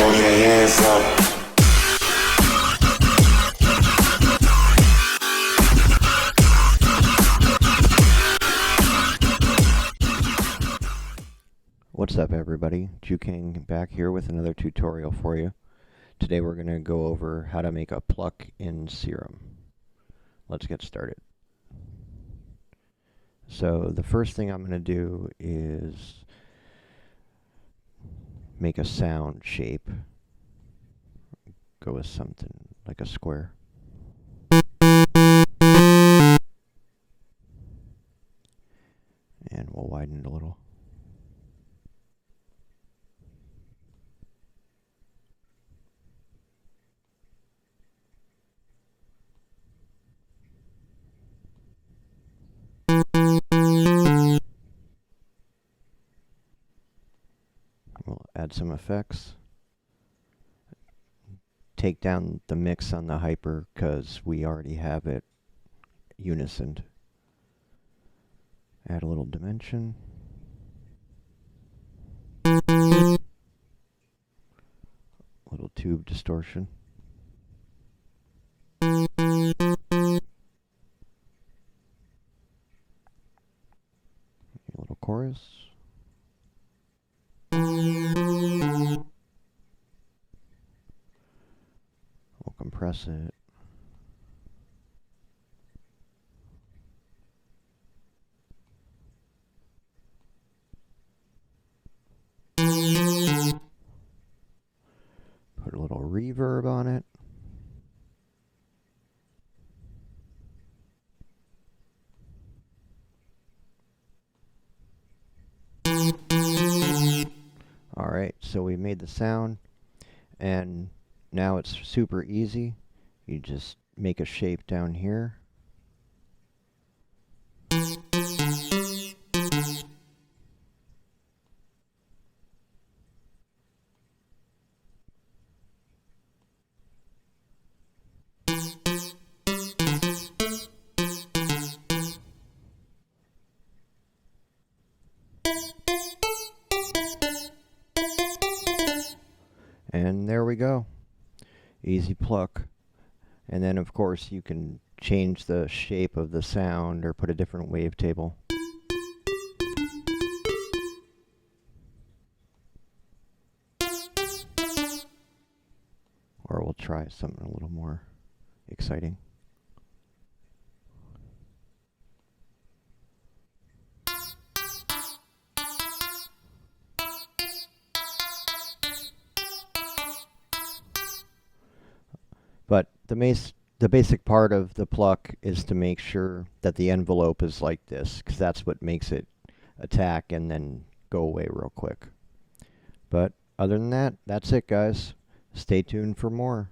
throw your hands up. What's up everybody, Juking back here with another tutorial for you. Today we're going to go over how to make a pluck in Serum. Let's get started. So the first thing I'm going to do is make a sound shape. Go with something like a square. And we'll widen it a little. We'll add some effects. Take down the mix on the hyper because we already have it unisoned. Add a little dimension. Little tube distortion. A little chorus. We'll compress it. Put a little reverb on it. Alright, so we made the sound, and now it's super easy. You just make a shape down here. And there we go. Easy pluck. And then of course you can change the shape of the sound or put a different wavetable. Or we'll try something a little more exciting. But the basic part of the pluck is to make sure that the envelope is like this, because that's what makes it attack and then go away real quick. But other than that, that's it guys. Stay tuned for more.